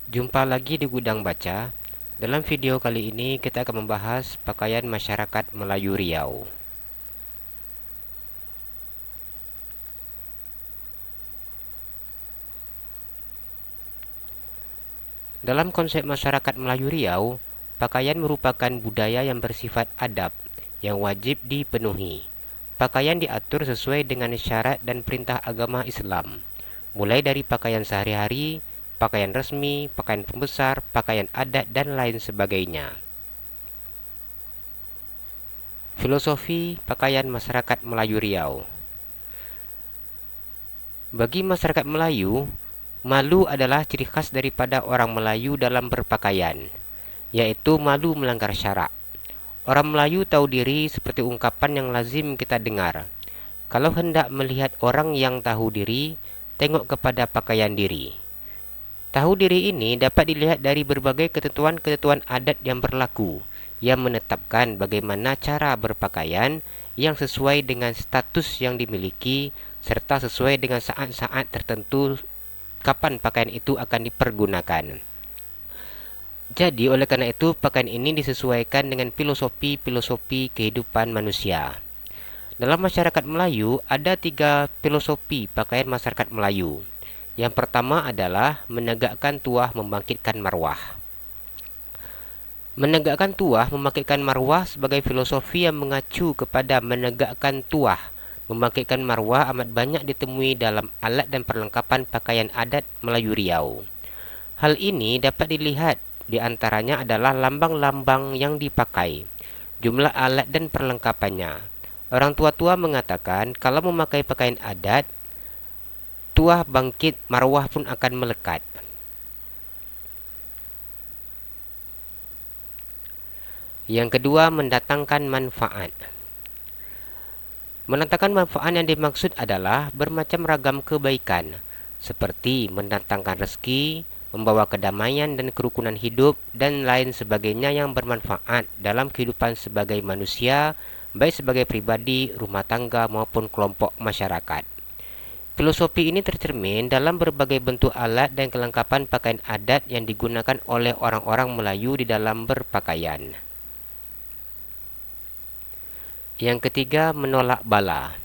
Jumpa lagi di Gudang Baca. Dalam video kali ini kita akan membahas pakaian masyarakat Melayu Riau. Dalam konsep masyarakat Melayu Riau, pakaian merupakan budaya yang bersifat adab yang wajib dipenuhi. Pakaian diatur sesuai dengan syarat dan perintah agama Islam, mulai dari pakaian sehari-hari, pakaian resmi, pakaian pembesar, pakaian adat, dan lain sebagainya. Filosofi pakaian masyarakat Melayu Riau. Bagi masyarakat Melayu, malu adalah ciri khas daripada orang Melayu dalam berpakaian, yaitu malu melanggar syarak. Orang Melayu tahu diri seperti ungkapan yang lazim kita dengar. Kalau hendak melihat orang yang tahu diri, tengok kepada pakaian diri. Tahu diri ini dapat dilihat dari berbagai ketentuan-ketentuan adat yang berlaku, yang menetapkan bagaimana cara berpakaian yang sesuai dengan status yang dimiliki, serta sesuai dengan saat-saat tertentu kapan pakaian itu akan dipergunakan. Jadi oleh karena itu pakaian ini disesuaikan dengan filosofi kehidupan manusia. Dalam masyarakat Melayu ada 3 filosofi pakaian masyarakat Melayu. Yang pertama adalah menegakkan tuah membangkitkan marwah. Menegakkan tuah membangkitkan marwah sebagai filosofi yang mengacu kepada menegakkan tuah membangkitkan marwah amat banyak ditemui dalam alat dan perlengkapan pakaian adat Melayu Riau. Hal ini dapat dilihat di antaranya adalah lambang-lambang yang dipakai, jumlah alat dan perlengkapannya. Orang tua-tua mengatakan kalau memakai pakaian adat, tuah bangkit, marwah pun akan melekat. Yang kedua, mendatangkan manfaat. Mendatangkan manfaat yang dimaksud adalah bermacam ragam kebaikan, seperti mendatangkan rezeki, membawa kedamaian dan kerukunan hidup, dan lain sebagainya yang bermanfaat dalam kehidupan sebagai manusia, baik sebagai pribadi, rumah tangga, maupun kelompok masyarakat. Filosofi ini tercermin dalam berbagai bentuk alat dan kelengkapan pakaian adat yang digunakan oleh orang-orang Melayu di dalam berpakaian. Yang ketiga, menolak bala.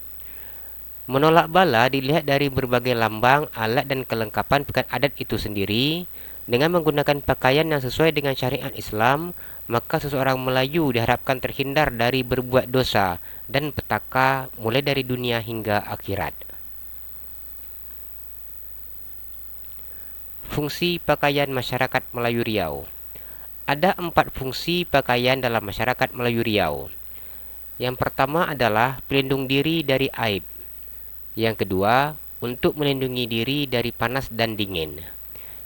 Menolak bala dilihat dari berbagai lambang, alat dan kelengkapan pakaian adat itu sendiri. Dengan menggunakan pakaian yang sesuai dengan syariat Islam, maka seseorang Melayu diharapkan terhindar dari berbuat dosa dan petaka mulai dari dunia hingga akhirat. Fungsi pakaian masyarakat Melayu Riau. Ada 4 fungsi pakaian dalam masyarakat Melayu Riau. Yang pertama adalah pelindung diri dari aib. Yang kedua, untuk melindungi diri dari panas dan dingin.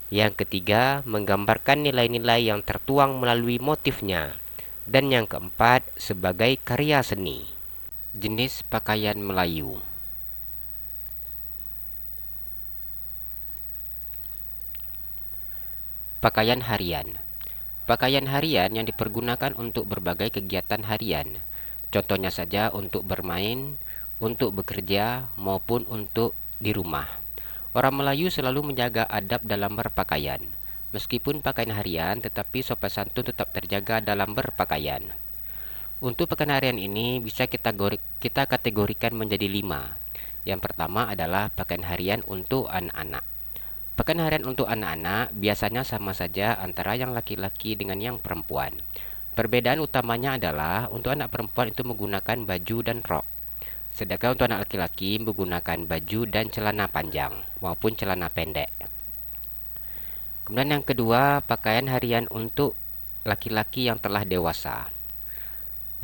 Yang ketiga, menggambarkan nilai-nilai yang tertuang melalui motifnya. Dan yang keempat, sebagai karya seni. Jenis pakaian Melayu. Pakaian harian. Pakaian harian yang dipergunakan untuk berbagai kegiatan harian. Contohnya saja untuk bermain, untuk bekerja, maupun untuk di rumah. Orang Melayu selalu menjaga adab dalam berpakaian. Meskipun pakaian harian, tetapi sopan santun tetap terjaga dalam berpakaian. Untuk pakaian harian ini bisa kita kategorikan menjadi 5. Yang pertama adalah pakaian harian untuk anak-anak. Pakaian harian untuk anak-anak biasanya sama saja antara yang laki-laki dengan yang perempuan. Perbedaan utamanya adalah untuk anak perempuan itu menggunakan baju dan rok, sedangkan untuk anak laki-laki menggunakan baju dan celana panjang maupun celana pendek. Kemudian yang kedua, pakaian harian untuk laki-laki yang telah dewasa.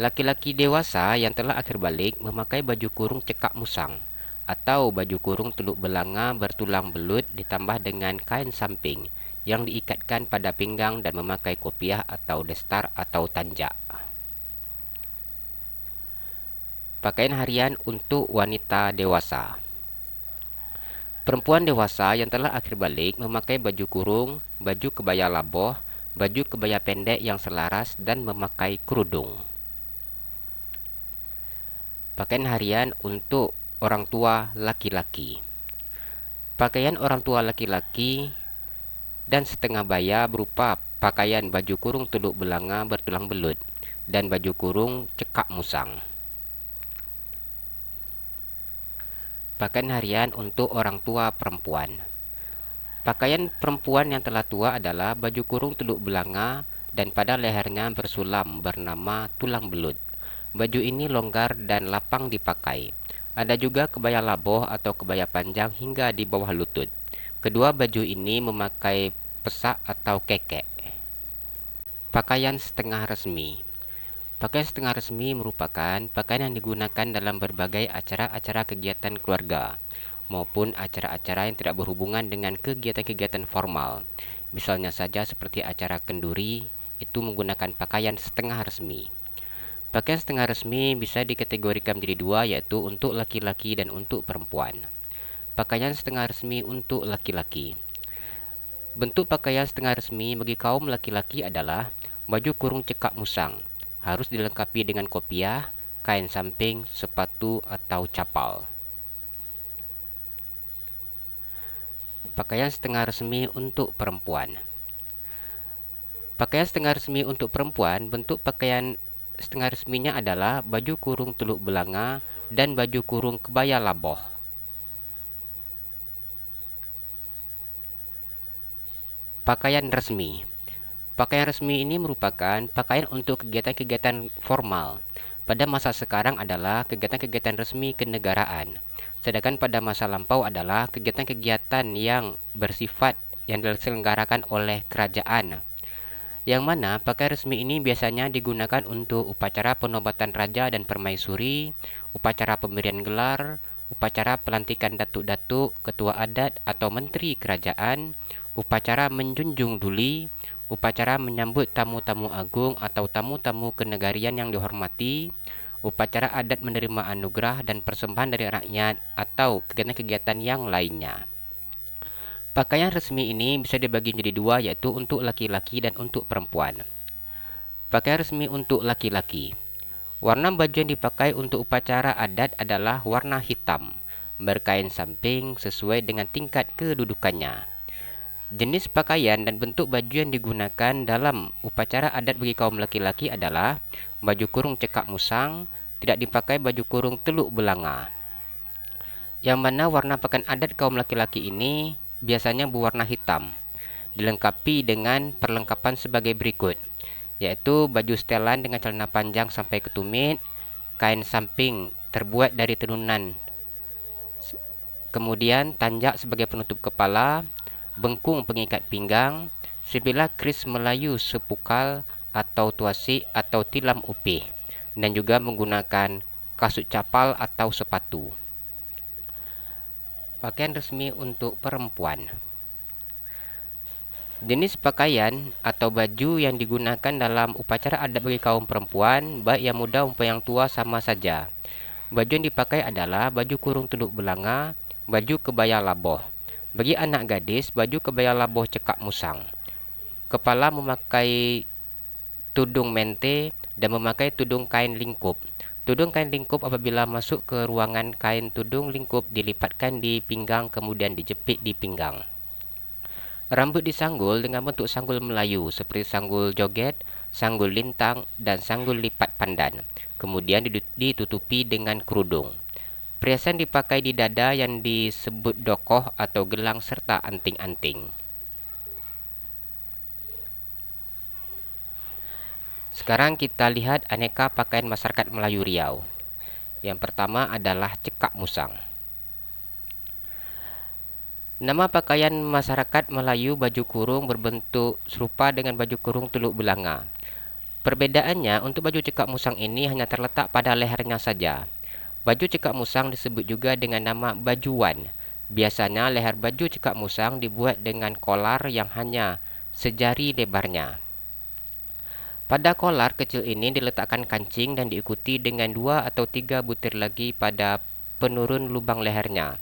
Laki-laki dewasa yang telah akhir balik memakai baju kurung cekak musang atau baju kurung teluk belanga bertulang belut ditambah dengan kain samping yang diikatkan pada pinggang dan memakai kopiah atau destar atau tanjak. Pakaian harian untuk wanita dewasa. Perempuan dewasa yang telah akhir balik memakai baju kurung, baju kebaya laboh, baju kebaya pendek yang selaras dan memakai kerudung. Pakaian harian untuk orang tua laki-laki. Pakaian orang tua laki-laki Dan setengah baya berupa pakaian baju kurung teluk belanga bertulang belut dan baju kurung cekak musang. Pakaian harian untuk orang tua perempuan. Pakaian perempuan yang telah tua adalah baju kurung teluk belanga dan pada lehernya bersulam bernama tulang belut. Baju ini longgar dan lapang dipakai. Ada juga kebaya laboh atau kebaya panjang hingga di bawah lutut. Kedua baju ini memakai pesak atau kekek. Pakaian setengah resmi. Pakaian setengah resmi merupakan pakaian yang digunakan dalam berbagai acara-acara kegiatan keluarga maupun acara-acara yang tidak berhubungan dengan kegiatan-kegiatan formal. Misalnya saja seperti acara kenduri, itu menggunakan pakaian setengah resmi. Pakaian setengah resmi bisa dikategorikan menjadi dua, yaitu untuk laki-laki dan untuk perempuan. Pakaian setengah resmi untuk laki-laki. Bentuk pakaian setengah resmi bagi kaum laki-laki adalah baju kurung cekak musang, harus dilengkapi dengan kopiah, kain samping, sepatu atau capal. Pakaian setengah resmi untuk perempuan. Pakaian setengah resmi untuk perempuan, bentuk pakaian setengah resminya adalah baju kurung teluk belanga dan baju kurung kebaya laboh. Pakaian resmi. Pakaian resmi ini merupakan pakaian untuk kegiatan-kegiatan formal. Pada masa sekarang adalah kegiatan-kegiatan resmi kenegaraan. Sedangkan pada masa lampau adalah kegiatan-kegiatan yang bersifat yang diselenggarakan oleh kerajaan. Yang mana pakaian resmi ini biasanya digunakan untuk upacara penobatan raja dan permaisuri, upacara pemberian gelar, upacara pelantikan datuk-datuk, ketua adat atau menteri kerajaan, upacara menjunjung duli, upacara menyambut tamu-tamu agung atau tamu-tamu kenegarian yang dihormati, upacara adat menerima anugerah dan persembahan dari rakyat, atau kegiatan-kegiatan yang lainnya. Pakaian resmi ini bisa dibagi menjadi dua, yaitu untuk laki-laki dan untuk perempuan. Pakaian resmi untuk laki-laki. Warna baju yang dipakai untuk upacara adat adalah warna hitam, berkain samping sesuai dengan tingkat kedudukannya. Jenis pakaian dan bentuk baju yang digunakan dalam upacara adat bagi kaum laki-laki adalah baju kurung cekak musang, tidak dipakai baju kurung teluk belanga. Yang mana warna pakaian adat kaum laki-laki ini biasanya berwarna hitam, dilengkapi dengan perlengkapan sebagai berikut, yaitu baju setelan dengan celana panjang sampai ke tumit, kain samping terbuat dari tenunan, kemudian tanjak sebagai penutup kepala, bengkung pengikat pinggang, sebilah keris Melayu sepukal atau tuasik atau tilam upih, dan juga menggunakan kasut capal atau sepatu. Pakaian resmi untuk perempuan. Jenis pakaian atau baju yang digunakan dalam upacara adat bagi kaum perempuan, baik yang muda maupun yang tua sama saja. Baju yang dipakai adalah baju kurung teluk belanga, baju kebaya laboh. Bagi anak gadis, baju kebaya laboh cekak musang. Kepala memakai tudung mente dan memakai tudung kain lingkup. Tudung kain lingkup apabila masuk ke ruangan kain tudung lingkup dilipatkan di pinggang kemudian dijepit di pinggang. Rambut disanggul dengan bentuk sanggul Melayu seperti sanggul joget, sanggul lintang, dan sanggul lipat pandan. Kemudian ditutupi dengan kerudung. Perhiasan dipakai di dada yang disebut dokoh atau gelang serta anting-anting. Sekarang kita lihat aneka pakaian masyarakat Melayu Riau. Yang pertama adalah cekak musang. Nama pakaian masyarakat Melayu baju kurung berbentuk serupa dengan baju kurung teluk belanga. Perbedaannya, untuk baju cekak musang ini hanya terletak pada lehernya saja. Baju cekak musang disebut juga dengan nama bajuan. Biasanya leher baju cekak musang dibuat dengan kolar yang hanya sejari lebarnya. Pada kolar kecil ini diletakkan kancing dan diikuti dengan 2 atau 3 butir lagi pada penurun lubang lehernya.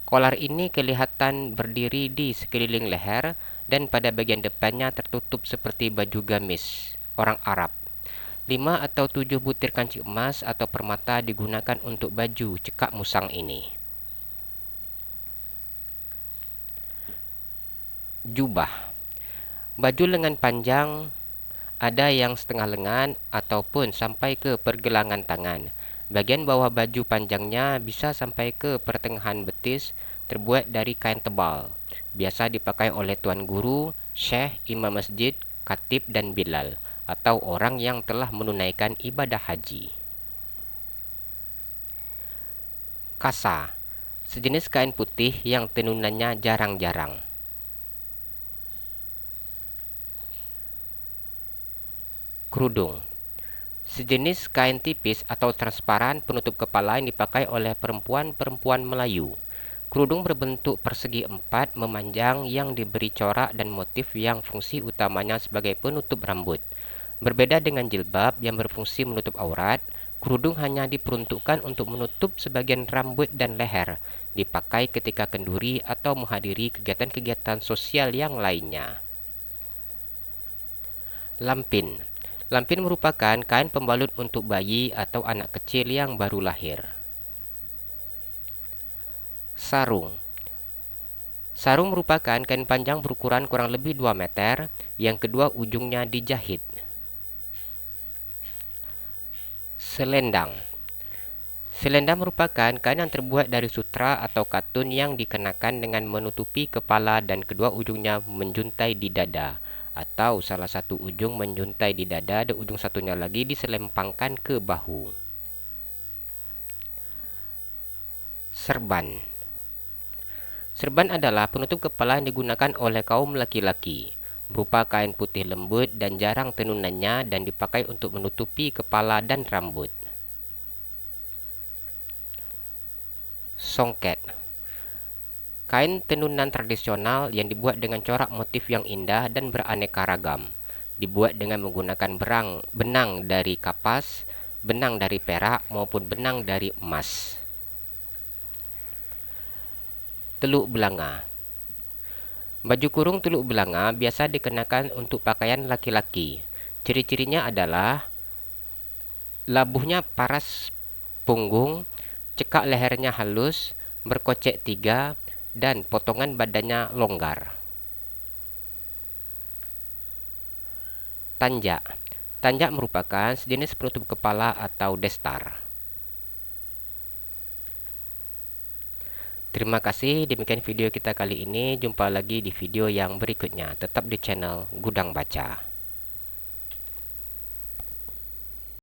Kolar ini kelihatan berdiri di sekeliling leher dan pada bagian depannya tertutup seperti baju gamis orang Arab. 5 atau 7 butir kancing emas atau permata digunakan untuk baju cekak musang ini. Jubah. Baju lengan panjang ada yang setengah lengan ataupun sampai ke pergelangan tangan. Bagian bawah baju panjangnya bisa sampai ke pertengahan betis, terbuat dari kain tebal. Biasa dipakai oleh tuan guru, syekh, imam masjid, khatib dan bilal, atau orang yang telah menunaikan ibadah haji. Kasa, sejenis kain putih yang tenunannya jarang-jarang. Kerudung, sejenis kain tipis atau transparan penutup kepala yang dipakai oleh perempuan-perempuan Melayu. Kerudung berbentuk persegi empat memanjang yang diberi corak dan motif yang fungsi utamanya sebagai penutup rambut. Berbeda dengan jilbab yang berfungsi menutup aurat, kerudung hanya diperuntukkan untuk menutup sebagian rambut dan leher, dipakai ketika kenduri atau menghadiri kegiatan-kegiatan sosial yang lainnya. Lampin, lampin merupakan kain pembalut untuk bayi atau anak kecil yang baru lahir. Sarung, sarung merupakan kain panjang berukuran kurang lebih 2 meter, yang kedua ujungnya dijahit. Selendang, selendang merupakan kain yang terbuat dari sutra atau katun yang dikenakan dengan menutupi kepala dan kedua ujungnya menjuntai di dada, atau salah satu ujung menjuntai di dada dan ujung satunya lagi diselempangkan ke bahu. Serban, serban adalah penutup kepala yang digunakan oleh kaum laki-laki. Berupa kain putih lembut dan jarang tenunannya dan dipakai untuk menutupi kepala dan rambut. Songket, kain tenunan tradisional yang dibuat dengan corak motif yang indah dan beraneka ragam. Dibuat dengan menggunakan benang dari kapas, benang dari perak maupun benang dari emas. Teluk belanga, baju kurung teluk belanga biasa dikenakan untuk pakaian laki-laki. Ciri-cirinya adalah labuhnya paras punggung, cekak lehernya halus, berkocek 3, dan potongan badannya longgar. Tanjak, tanjak merupakan sejenis penutup kepala atau destar. Terima kasih, demikian video kita kali ini. Jumpa lagi di video yang berikutnya. Tetap di channel Gudang Baca.